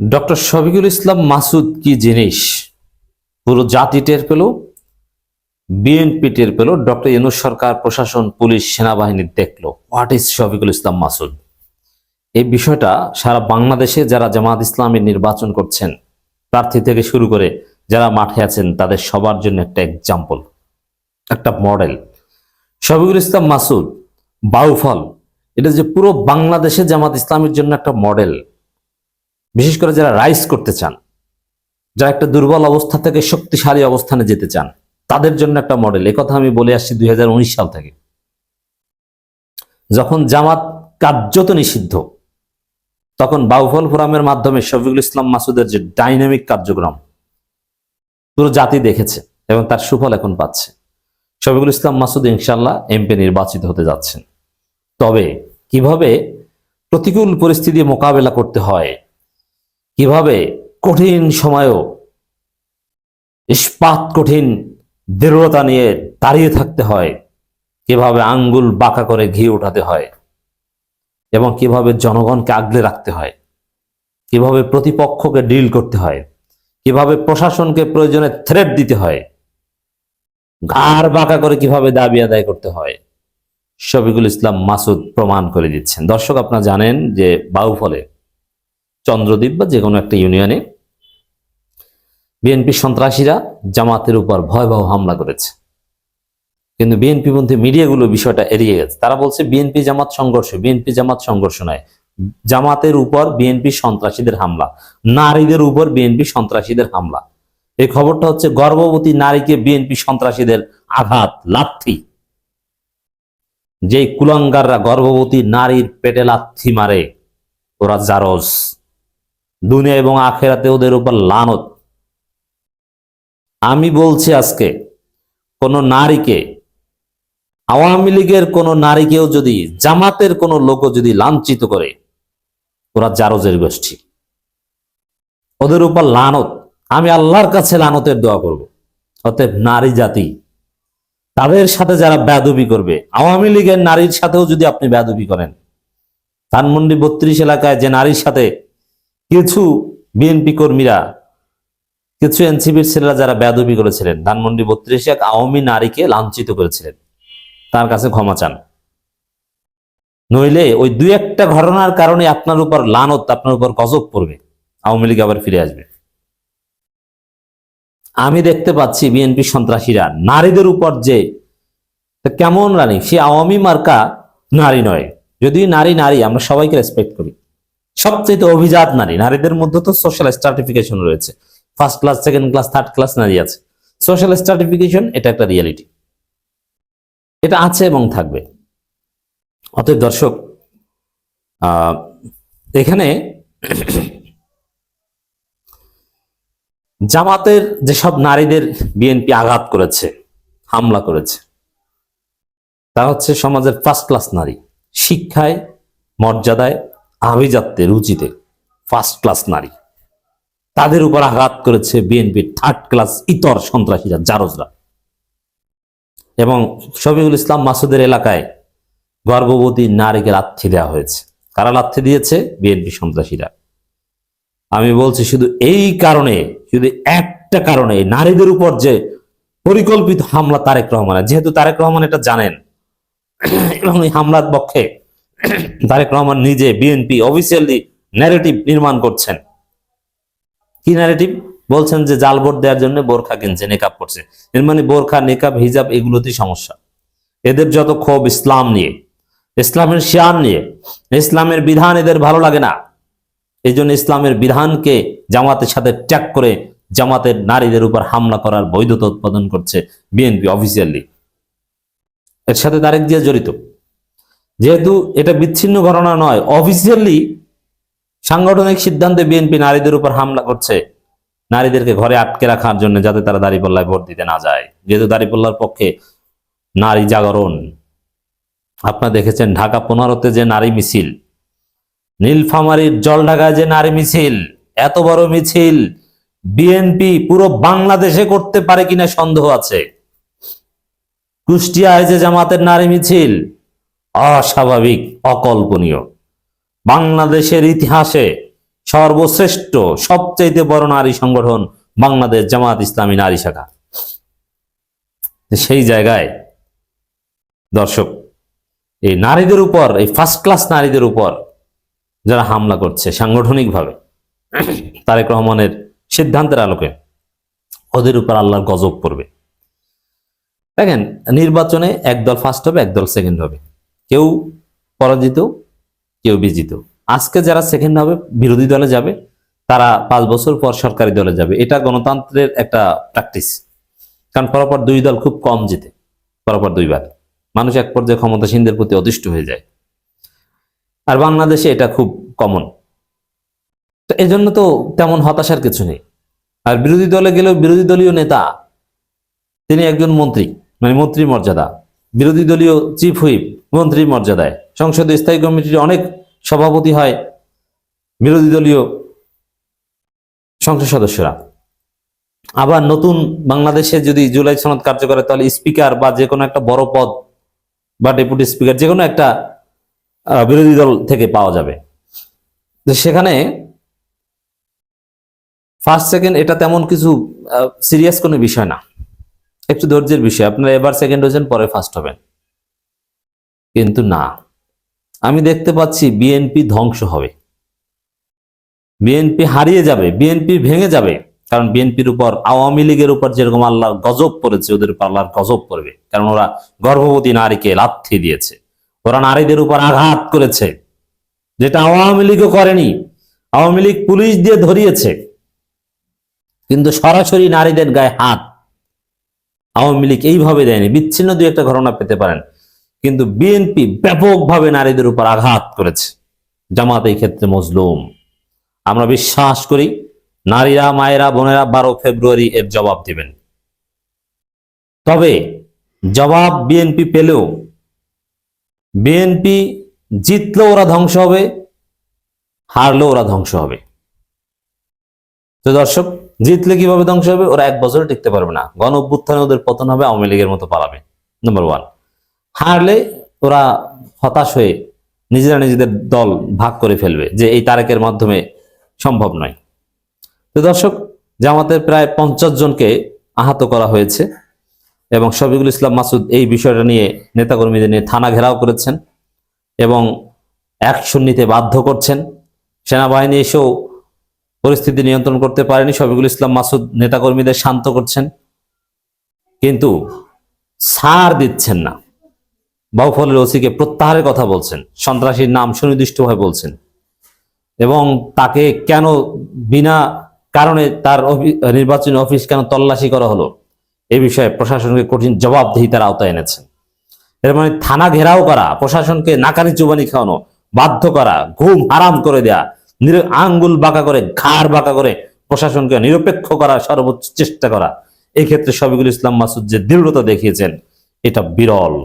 Doctor Shafiqul Islam Masud কি জিনিস পুরো জাতি টের পেল, বিএনপি টের পেল, ডক্টর ইউনূস সরকার, প্রশাসন, পুলিশ, সেনাবাহিনী দেখলো হোয়াট ইজ শফিকুল ইসলাম মাসুদ। এই বিষয়টা সারা বাংলাদেশে যারা জামাত ইসলামী নির্বাচন করছেন, প্রার্থী থেকে শুরু করে যারা মাঠে আছেন, তাদের সবার জন্য একটা এক্সাম্পল, একটা মডেল। শফিকুল ইসলাম মাসুদ বাউফল, এটা যে পুরো বাংলাদেশে জামাত ইসলামের জন্য একটা মডেল। বিশেষ করে যারা রাইজ করতে চান, যারা একটা দুর্বল অবস্থা থেকে শক্তিশালী অবস্থানে যেতে চান, তাদের জন্য একটা মডেল। একথা আমি বলে আসছি 2019 সাল থেকে, যখন জামাত কার্যত নিষিদ্ধ, তখন বাউফল ফোরামের মাধ্যমে শফিকুল ইসলাম মাসুদের যে ডাইনামিক কার্যক্রম পুরো জাতি দেখেছে এবং তার সুফল এখন পাচ্ছে। শফিকুল ইসলাম মাসুদ ইনশাল্লাহ এমপি নির্বাচিত হতে যাচ্ছেন। তবে কিভাবে প্রতিকূল পরিস্থিতি মোকাবেলা করতে হয়, কিভাবে কঠিন সময়েও ইস্পাত কঠিন দৃঢ়তা নিয়ে দাঁড়িয়ে থাকতে হয়, কিভাবে আঙ্গুল বাঁকা করে ঘি উঠাতে হয় এবং কিভাবে জনগণকে আগলে রাখতে হয়, কিভাবে প্রতিপক্ষকে ডিল করতে হয়, কিভাবে প্রশাসনকে প্রয়োজনে থ্রেট দিতে হয়, ঘাড় বাঁকা করে কিভাবে দাবি আদায় করতে হয়, শফিকুল ইসলাম মাসুদ প্রমাণ করে দিচ্ছেন। দর্শক, আপনারা জানেন যে বাউফলে, চন্দ্রদ্বীপ বা যে কোনো একটা ইউনিয়নে বিএনপি সন্ত্রাসীরা জামাতের উপর ভয়াবহ হামলা করেছে, কিন্তু বিএনপি পন্থী মিডিয়াগুলো বিষয়টা এড়িয়ে গেছে। তারা বলছে বিএনপি জামাত সংঘর্ষ। বিএনপি জামাত সংঘর্ষ নয়, জামাতের উপর বিএনপি সন্ত্রাসীদের হামলা, নারীদের উপর বিএনপি সন্ত্রাসীদের হামলা। এই খবরটা হচ্ছে গর্ভবতী নারীকে বিএনপি সন্ত্রাসীদের আঘাত, লাথি। যেই কুলাঙ্গাররা গর্ভবতী নারীর পেটে লাথি মারে, ওরা জারজ, দুনিয়া এবং আখেরাতে ওদের উপর লানত। আমি বলছি আজকে, কোন নারীকে, আওয়ামী লীগের কোন নারীকেও যদি জামাতের কোন লোক যদি লাঞ্ছিত করে, ওরা জারজের গোষ্ঠী, ওদের উপর লানত। আমি আল্লাহর কাছে লানতের দোয়া করব। অতএব নারী জাতি, তাদের সাথে যারা বেয়াদবি করবে, আওয়ামী লীগের নারীর সাথেও যদি আপনি বেয়াদবি করেন, ধানমন্ডি 32 এলাকায় যে নারীর সাথে কিছু বিএনপি কর্মীরা, কিছু এনসিপির ছেলেরা যারা বেয়াদবি করেছিলেন, ধানমন্ডি 32 এক আওয়ামী নারীকে লাঞ্ছিত করেছিলেন, তার কাছে ক্ষমা চান। নইলে ওই দুই একটা ঘটনার কারণে আপনার উপর লানত, আপনার উপর গজব পড়বে, আওয়ামী লীগ আবার ফিরে আসবে। আমি দেখতে পাচ্ছি বিএনপি সন্ত্রাসীরা নারীদের উপর যে কেমন রানী, সে আওয়ামী মার্কা নারী নয়। যদি নারী নারী, আমরা সবাইকে রেসপেক্ট করি, সবচেয়ে অভিজাত নারী। নারীদের মধ্যে তো সোশ্যাল স্ট্রাটিফিকেশন রয়েছে, first class, second class, third class নারী আছে। সোশ্যাল স্ট্রাটিফিকেশন এটা একটা রিয়েলিটি, এটা আছে এবং থাকবে। অতএব দর্শক, এখানে জামাতের যেসব নারীদের বিএনপি আঘাত করেছে, হামলা করেছে, তা হচ্ছে সমাজের ফার্স্ট ক্লাস নারী, শিক্ষায়, মর্যাদায়, আভিজাত্যে, রুচিতে ফার্স্ট ক্লাস নারী। তাদের উপর আঘাত করেছে বিএনপির থার্ড ক্লাস ইতর সন্ত্রাসীরা, জারজরা। এবং শফিকুল ইসলাম মাসুদের এলাকায় গর্ভবতী নারীকে লাথি দেওয়া হয়েছে। কারা লাথি দিয়েছে? বিএনপি সন্ত্রাসীরা। আমি বলছি শুধু এই কারণে, শুধু একটা কারণে, নারীদের উপর যে পরিকল্পিত হামলা তারেক রহমানের, যেহেতু তারেক রহমান এটা জানেন এবং এই হামলার পক্ষে তারেক রহমান নিজে, বিএনপি অফিসিয়ালি ন্যারেটিভ নির্মাণ করছেন। কি ন্যারেটিভ? বলছেন যে জাল ভোট দেওয়ার জন্য বোরখা কিনছে, নেকাব করছে। এর মানে বোরখা, নেকাব, হিজাব এগুলোতেই সমস্যা। এদের যত ক্ষোভ ইসলাম নিয়ে, ইসলামের শিয়ার নিয়ে, ইসলামের বিধান এদের ভালো লাগে না। এই জন্য ইসলামের বিধানকে জামাতের সাথে ট্যাগ করে জামাতের নারীদের উপর হামলা করার বৈধতা উৎপাদন করছে বিএনপি অফিসিয়ালি। এর সাথে তারেক জিয়া জড়িত। যেহেতু এটা বিচ্ছিন্ন ঘটনা নয়, অফিসিয়ালি সাংগঠনিক সিদ্ধান্তে বিএনপি নারীদের উপর হামলা করছে, নারীদেরকে ঘরে আটকে রাখার জন্য, যাতে তারা দাঁড়িপাল্লায় ভোট দিতে না যায়। যেহেতু দাঁড়িপাল্লার পক্ষে নারী জাগরণ। আপনারা দেখেছেন ঢাকা 15-তে যে নারী মিছিল, নীলফামারীর জলঢাকায় যে নারী মিছিল, এত বড় মিছিল বিএনপি পুরো বাংলাদেশে করতে পারে কিনা সন্দেহ আছে। কুষ্টিয়ায় যে জামাতের নারী মিছিল, অস্বাভাবিক, অকল্পনীয়। বাংলাদেশের ইতিহাসে সর্বশ্রেষ্ঠ সবচাইতে বড় নারী সংগঠন বাংলাদেশ জামাত ইসলামী নারী শাখা। সেই জায়গায় দর্শক, এই নারীদের উপর, এই ফার্স্ট ক্লাস নারীদের উপর যারা হামলা করছে সাংগঠনিকভাবে, তারেক রহমানের সিদ্ধান্তের আলোকে ওদের উপর আল্লাহর গজব পড়বে। দেখেন, নির্বাচনে একদল ফার্স্ট হবে, একদল সেকেন্ড হবে, কেউ পরাজিত, কেউ বিজিত। আজকে যারা সেকেন্ড হবে, বিরোধী দলে যাবে, তারা 5 বছর পর সরকারি দলে যাবে। এটা গণতন্ত্রের একটা প্র্যাকটিস। কারণ পরপর 2 দল খুব কম জিতে, পরপর 2 বার। মানুষ এক পর্যায়ে ক্ষমতাসীনদের প্রতি অতিষ্ঠ হয়ে যায়, আর বাংলাদেশে এটা খুব কমন। তো এই জন্য তো তেমন হতাশার কিছু নেই। আর বিরোধী দলে গেলেও বিরোধী দলীয় নেতা, তিনি একজন মন্ত্রী, মানে মন্ত্রী মর্যাদা, বিরোধী দলীয় চিফ হুইপ মন্ত্রী মর্যাদায়, সংসদীয় স্থায়ী কমিটির অনেক সভাপতি হয় বিরোধী দলীয় সংসদ সদস্যরা। আবার নতুন বাংলাদেশে যদি জুলাই সনদ কার্য করে, তাহলে স্পিকার বা যে কোনো একটা বড় পদ বা ডেপুটি স্পিকার যে কোনো একটা বিরোধী দল থেকে পাওয়া যাবে। সেখানে ফার্স্ট সেকেন্ড এটা তেমন কিছু সিরিয়াস কোনো বিষয় না, একটু ধৈর্যের বিষয়। আপনারা এবার সেকেন্ড হয়েছেন, পরে ফার্স্ট হবেন। কিন্তু না, আমি দেখতে পাচ্ছি বিএনপি ধ্বংস হবে, বিএনপি হারিয়ে যাবে, বিএনপি ভেঙে যাবে। কারণ বিএনপির উপর, আওয়ামী লীগের উপর যেরকম আল্লাহর গজব পড়েছে, ওদের উপর আল্লাহর গজব পড়বে। কারণ ওরা গর্ভবতী নারীকে লাথি দিয়েছে, ওরা নারীদের উপর আঘাত করেছে, যেটা আওয়ামী লীগও করেনি। আওয়ামী লীগ পুলিশ দিয়ে ধরিয়েছে, কিন্তু সরাসরি নারীদের গায়ে হাত আওয়ামী লীগ এইভাবে দেয়নি। বিচ্ছিন্ন 2-1 ঘটনা পেতে পারেন, কিন্তু বিএনপি ব্যাপকভাবে নারীদের উপর আঘাত করেছে। জামাত এই ক্ষেত্রে মজলুম। আমরা বিশ্বাস করি নারীরা, মায়েরা, বোনেরা 12 ফেব্রুয়ারি এর জবাব দিবেন। তবে জবাব বিএনপি পেলেও, বিএনপি জিতলেও ওরা ধ্বংস হবে, হারলেও ওরা ধ্বংস হবে। তো দর্শক, জিতলে কিভাবে ধ্বংস হবে? ওরা 1 বছর টিকতে পারবে না, গণ অভ্যুত্থানে ওদের পতন হবে, আওয়ামী লীগের মতো পালাবে, নাম্বার 1। হারলে ওরা হতাশ হয়ে নিজেরা নিজেদের দল ভাগ করে ফেলবে, যে এই তারেকের মাধ্যমে সম্ভব নয়। তো দর্শক, জামাতের প্রায় 50 জনকে আহত করা হয়েছে, এবং শফিকুল ইসলাম মাসুদ এই বিষয়টা নিয়ে নেতাকর্মীদের নিয়ে থানা ঘেরাও করেছেন এবং অ্যাকশন নিতে বাধ্য করছেন। সেনাবাহিনী এসেও পরিস্থিতি নিয়ন্ত্রণ করতে পারেনি। শফিকুল ইসলাম মাসুদ নেতাকর্মীদের শান্ত করছেন, কিন্তু ছাড় দিচ্ছেন না। বাউফলের ওসিকে প্রত্যাহারের কথা বলছেন, সন্ত্রাসীর নাম সুনির্দিষ্টভাবে বলছেন, এবং তাকে কেন বিনা কারণে তার নির্বাচনী অফিস কেন তল্লাশি করা হলো, এ বিষয়ে প্রশাসনকে কঠিন জবাবদিহি তারা আওতায় এনেছেন। এর মানে থানা ঘেরাও করা, প্রশাসনকে নাকানি চুবানি খাওয়ানো, বাধ্য করা, ঘুম হারাম করে দেয়া, আঙ্গুল বাঁকা করে, ঘাড় বাঁকা করে প্রশাসনকে নিরপেক্ষ করার সর্বোচ্চ চেষ্টা করা, এই ক্ষেত্রে শফিকুল ইসলাম মাসুদ যে দৃঢ়তা দেখিয়েছেন, এটা বিরল।